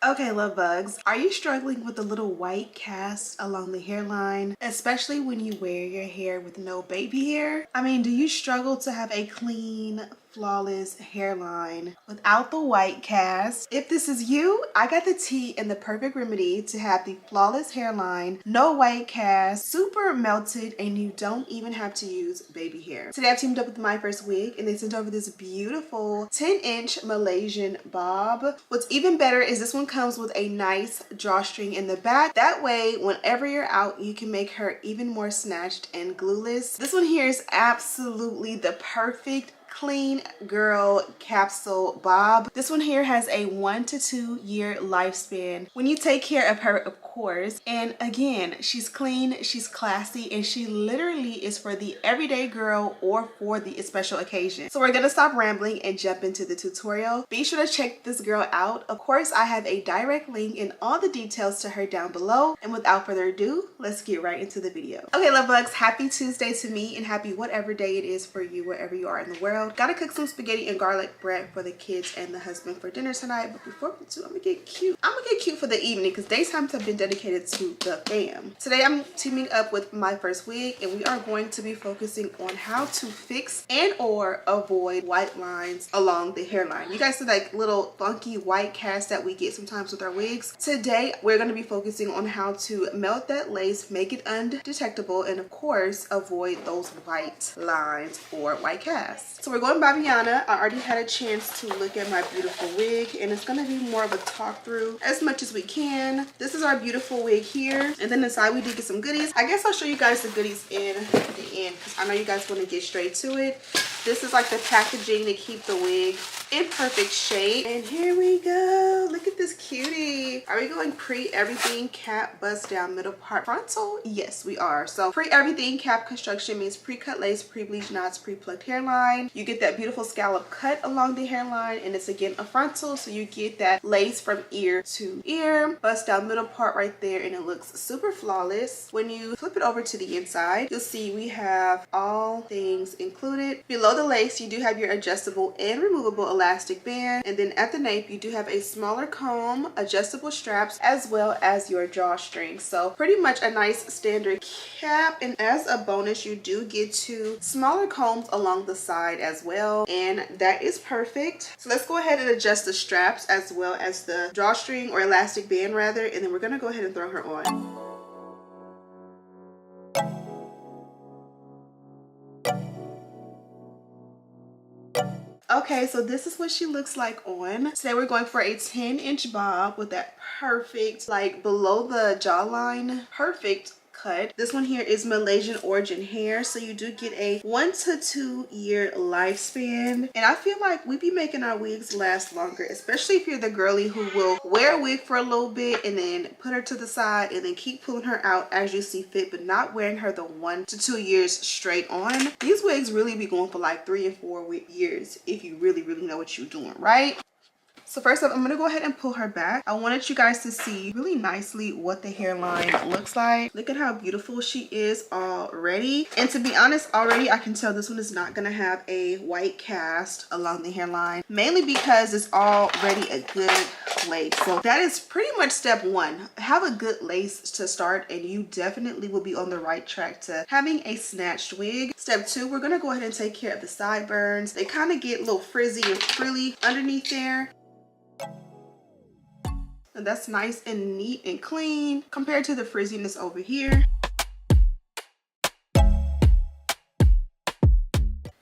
Okay, love bugs, are you struggling with a little white cast along the hairline, especially when you wear your hair with no baby hair? I mean, do you struggle to have a clean, flawless hairline without the white cast? If this is you, I got the tea and the perfect remedy to have the flawless hairline, no white cast, super melted, and you don't even have to use baby hair. Today I've teamed up with Myfirstwig and they sent over this beautiful 10-inch Malaysian bob. What's even better is this one comes with a nice drawstring in the back. That way, whenever you're out, you can make her even more snatched and glueless. This one here is absolutely the perfect clean girl capsule bob. This one here has a 1 to 2 year lifespan when you take care of her, of course. And again, she's clean, she's classy, and she literally is for the everyday girl or for the special occasion. So we're gonna stop rambling and jump into the tutorial. Be sure to check this girl out. Of course, I have a direct link and all the details to her down below. And without further ado, let's get right into the video. Okay, love bugs, happy Tuesday to me and happy whatever day it is for you wherever you are in the world. Gotta cook some spaghetti and garlic bread for the kids and the husband for dinner tonight. But before we do, I'm gonna get cute. I'm gonna get cute for the evening because daytimes have been dedicated to the fam. Today I'm teaming up with Myfirstwig and we are going to be focusing on how to fix and or avoid white lines along the hairline. You guys see like little funky white casts that we get sometimes with our wigs. Today we're going to be focusing on how to melt that lace, make it undetectable, and of course avoid those white lines or white casts. So we're going by Rihanna. I already had a chance to look at my beautiful wig and it's going to be more of a talk through as much as we can. This is our beautiful wig here, and then inside we did get some goodies. I guess I'll show you guys the goodies in the end because I know you guys want to get straight to it. This is like the packaging to keep the wig in perfect shape. And here we go. Look at this cutie. Are we going pre-everything cap bust down middle part frontal? Yes, we are. So pre-everything cap construction means pre-cut lace, pre-bleached knots, pre-plucked hairline. You get that beautiful scallop cut along the hairline, and it's again a frontal, so you get that lace from ear to ear, bust down middle part right there, and it looks super flawless. When you flip it over to the inside, you'll see we have all things included. Below the lace, you do have your adjustable and removable elastic band, and then at the nape you do have a smaller comb, adjustable straps, as well as your drawstring. So pretty much a nice standard cap, and as a bonus you do get 2 smaller combs along the side as well, and that is perfect. So let's go ahead and adjust the straps as well as the drawstring or elastic band rather, and then we're going to go ahead and throw her on. Okay, so this is what she looks like on. Today we're going for a 10-inch bob with that perfect, like below the jawline, perfect cut. This one here is Malaysian origin hair, so you do get a 1 to 2 year lifespan, and I feel like we be making our wigs last longer, especially if you're the girly who will wear a wig for a little bit and then put her to the side and then keep pulling her out as you see fit, but not wearing her the 1 to 2 years straight on. These wigs really be going for like 3 and 4 years if you really know what you're doing, right? So first up, I'm going to go ahead and pull her back. I wanted you guys to see really nicely what the hairline looks like. Look at how beautiful she is already. And to be honest, already I can tell this one is not going to have a white cast along the hairline, mainly because it's already a good lace. So that is pretty much step 1. Have a good lace to start and you definitely will be on the right track to having a snatched wig. Step 2, we're going to go ahead and take care of the sideburns. They kind of get a little frizzy and frilly underneath there. And that's nice and neat and clean compared to the frizziness over here.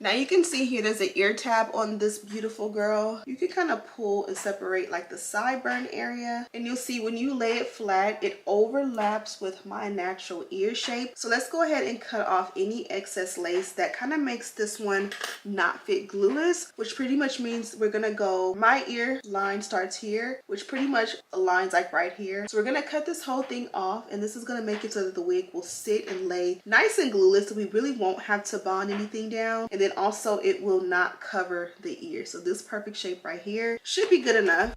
Now you can see here there's an ear tab on this beautiful girl. You can kind of pull and separate like the sideburn area, and you'll see when you lay it flat it overlaps with my natural ear shape. So let's go ahead and cut off any excess lace that kind of makes this one not fit glueless, which pretty much means we're gonna go, my ear line starts here, which pretty much aligns like right here. So we're gonna cut this whole thing off, and this is gonna make it so that the wig will sit and lay nice and glueless, so we really won't have to bond anything down, and then also it will not cover the ear. So this perfect shape right here should be good enough.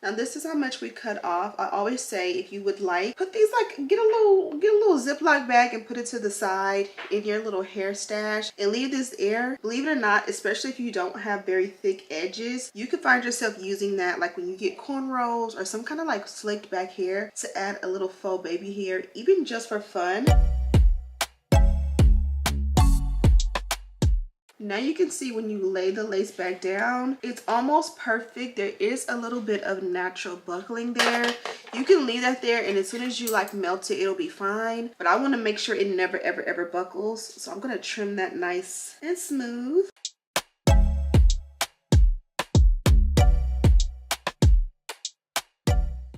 Now this is how much we cut off. I always say if you would like, put these like, get a little Ziploc bag and put it to the side in your little hair stash and leave this there. Believe it or not, especially if you don't have very thick edges, you could find yourself using that like when you get cornrows or some kind of like slicked back hair to add a little faux baby hair, even just for fun. Now you can see when you lay the lace back down, it's almost perfect. There is a little bit of natural buckling there. You can leave that there, and as soon as you like melt it, it'll be fine. But I want to make sure it never ever buckles. So I'm going to trim that nice and smooth.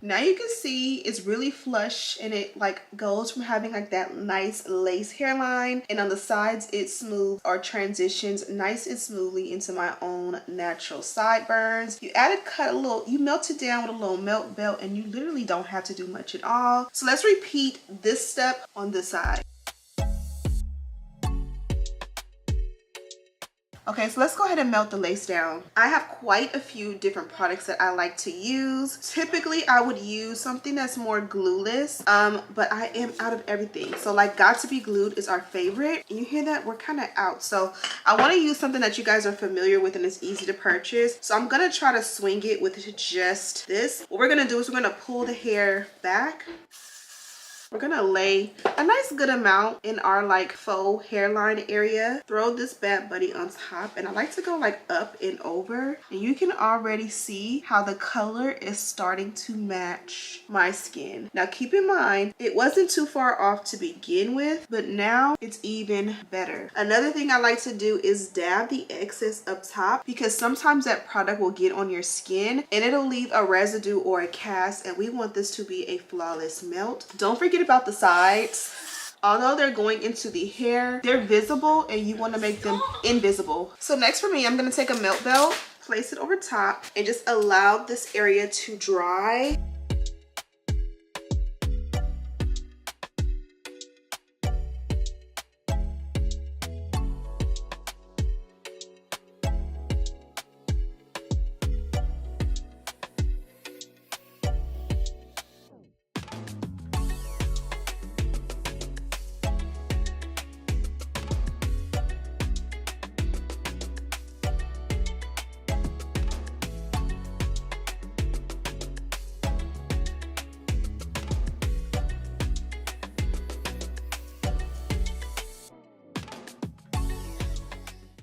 Now you can see it's really flush, and it like goes from having like that nice lace hairline, and on the sides it's smooth or transitions nice and smoothly into my own natural sideburns. You add a cut a little, you melt it down with a little melt belt, and you literally don't have to do much at all. So let's repeat this step on this side. Okay, so let's go ahead and melt the lace down. I have quite a few different products that I like to use. Typically, I would use something that's more glueless, but I am out of everything. So like got2b Glued is our favorite. You hear that? We're kind of out. So I want to use something that you guys are familiar with and is easy to purchase. So I'm going to try to swing it with just this. What we're going to do is we're going to pull the hair back. We're gonna lay a nice good amount in our like faux hairline area. Throw this bad buddy on top, and I like to go like up and over, and you can already see how the color is starting to match my skin. Now keep in mind, it wasn't too far off to begin with, but now it's even better. Another thing I like to do is dab the excess up top, because sometimes that product will get on your skin and it'll leave a residue or a cast, and we want this to be a flawless melt. Don't forget about the sides. Although they're going into the hair, they're visible, and you want to make them invisible. So next for me, I'm going to take a melt belt, place it over top, and just allow this area to dry.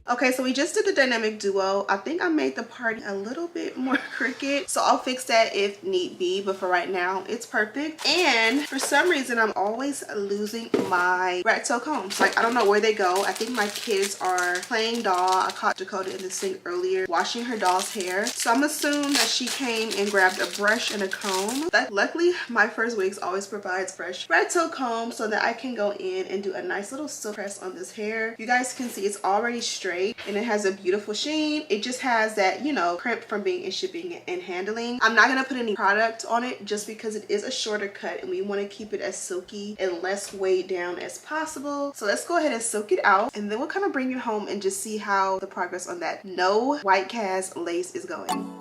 Okay, so we just did the dynamic duo. I think I made the party a little bit more crooked, so I'll fix that if need be, but for right now it's perfect. And for some reason I'm always losing my rat tail combs. Like, I don't know where they go. I think my kids are playing doll. I caught Dakota in this thing earlier washing her doll's hair, so I'm assuming that she came and grabbed a brush and a comb. But luckily Myfirstwigs always provides fresh rat tail combs so that I can go in and do a nice little silk press on this hair. You guys can see it's already straight, and it has a beautiful sheen. It just has that, you know, crimp from being in shipping and handling. I'm not gonna put any product on it just because it is a shorter cut, and we want to keep it as silky and less weighed down as possible. So let's go ahead and silk it out, and then we'll kind of bring you home and just see how the progress on that no white cast lace is going.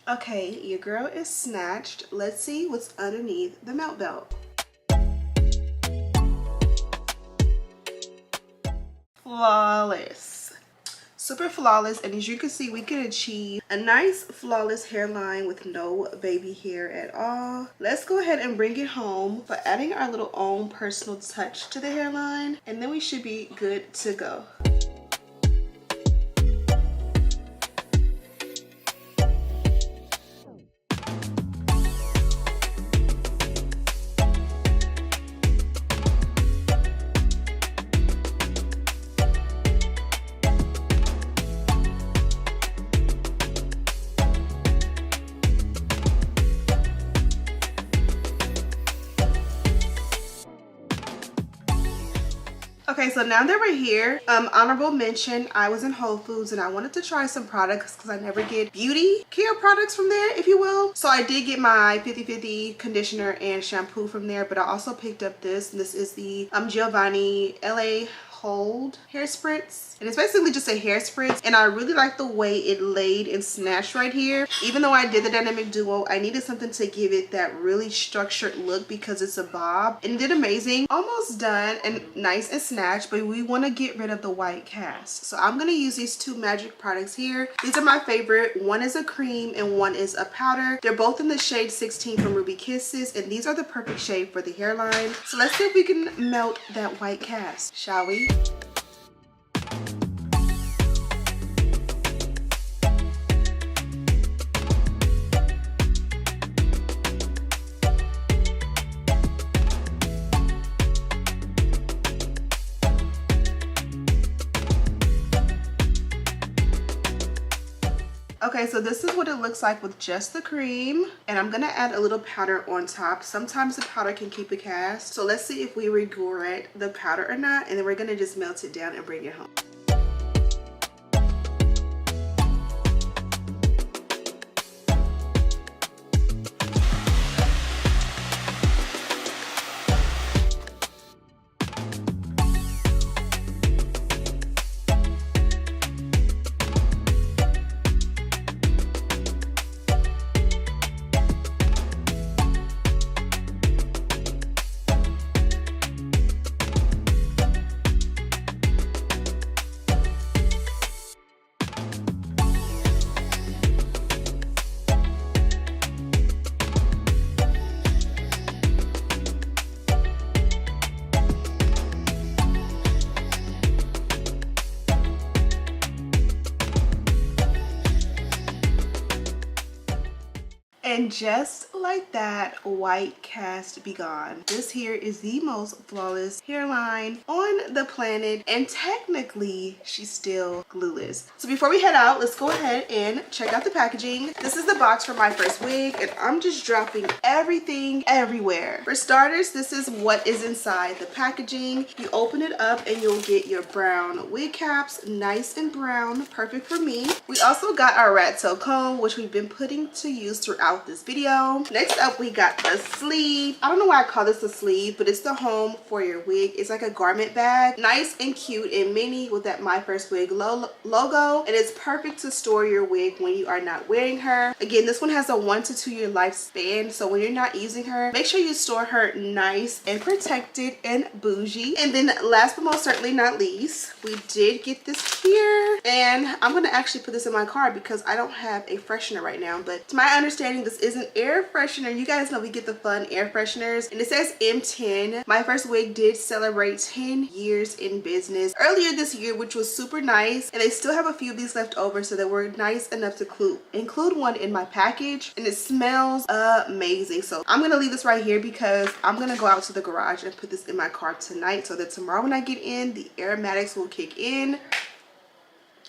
Okay, your girl is snatched. Let's see what's underneath the melt belt. Flawless. Super flawless, and as you can see, we can achieve a nice flawless hairline with no baby hair at all. Let's go ahead and bring it home for adding our little own personal touch to the hairline, and then we should be good to go. Okay, so now that we're here, honorable mention, I was in Whole Foods and I wanted to try some products because I never get beauty care products from there, if you will. So I did get my 50/50 conditioner and shampoo from there, but I also picked up this. This is the 𝐷𝐿𝐼 LA Hold hair spritz, and it's basically just a hair spritz, and I really like the way it laid and snatched right here. Even though I did the dynamic duo, I needed something to give it that really structured look because it's a bob, and it did amazing. Almost done and nice and snatched, but we want to get rid of the white cast, so I'm going to use these two magic products here. These are my favorite. One is a cream and one is a powder. They're both in the shade 16 from Ruby Kisses, and these are the perfect shade for the hairline. So let's see if we can melt that white cast, shall we? Okay, so this is what it looks like with just the cream, and I'm gonna add a little powder on top. Sometimes the powder can keep a cast, so let's see if we regret the powder or not, and then we're gonna just melt it down and bring it home. And just like that, white cast be gone. This here is the most flawless hairline on the planet, and technically she's still glueless. So before we head out, let's go ahead and check out the packaging. This is the box for Myfirstwig, and I'm just dropping everything everywhere. For starters, this is what is inside the packaging. You open it up and you'll get your brown wig caps, nice and brown, perfect for me. We also got our rat tail comb, which we've been putting to use throughout this video. Next up, we got the sleeve. I don't know why I call this a sleeve, but it's the home for your wig. It's like a garment bag, nice and cute and mini with that Myfirstwig logo, and it's perfect to store your wig when you are not wearing her. Again, this one has a 1 to 2 year lifespan, so when you're not using her, make sure you store her nice and protected and bougie. And then last but most certainly not least, we did get this here, and I'm gonna actually put this in my car because I don't have a freshener right now, but to my understanding, this is an air freshener. You guys know we get the fun air fresheners, and it says M10. Myfirstwig did celebrate 10 years in business earlier this year, which was super nice, and they still have a few of these left over, so they were nice enough to include one in my package, and it smells amazing. So I'm gonna leave this right here because I'm gonna go out to the garage and put this in my car tonight so that tomorrow when I get in, the aromatics will kick in.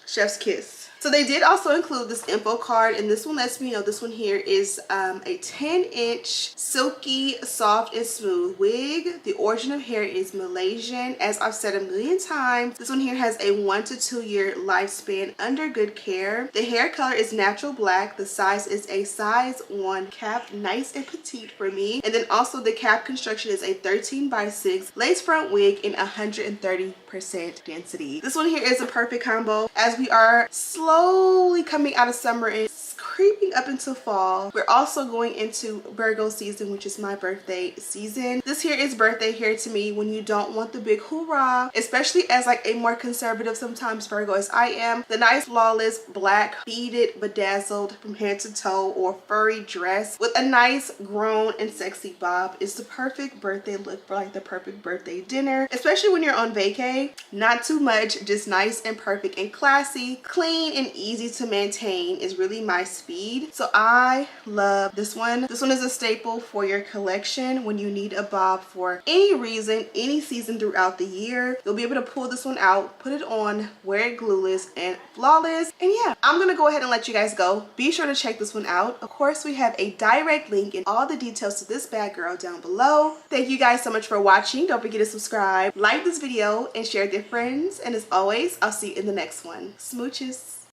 Chef's kiss. So they did also include this info card, and this one lets me know this one here is a 10-inch silky, soft and smooth wig. The origin of hair is Malaysian. As I've said a million times, this one here has a 1 to 2 year lifespan under good care. The hair color is natural black. The size is a size 1 cap, nice and petite for me. And then also the cap construction is a 13x6 lace front wig in 130% density. This one here is a perfect combo as we are slowly coming out of summer and creeping up into fall. We're also going into Virgo season, which is my birthday season. This here is birthday hair to me when you don't want the big hoorah, especially as like a more conservative sometimes Virgo as I am. The nice flawless black beaded bedazzled from head to toe or furry dress with a nice grown and sexy bob is the perfect birthday look for like the perfect birthday dinner, especially when you're on vacay. Not too much, just nice and perfect and classy, clean and easy to maintain is really my speed. speed. So I love this one. This one is a staple for your collection when you need a bob for any reason, any season throughout the year. You'll be able to pull this one out, put it on, wear it glueless and flawless. And yeah, I'm gonna go ahead and let you guys go. Be sure to check this one out. Of course, we have a direct link and all the details to this bad girl down below. Thank you guys so much for watching. Don't forget to subscribe, like this video, and share with your friends. And as always, I'll see you in the next one. Smooches.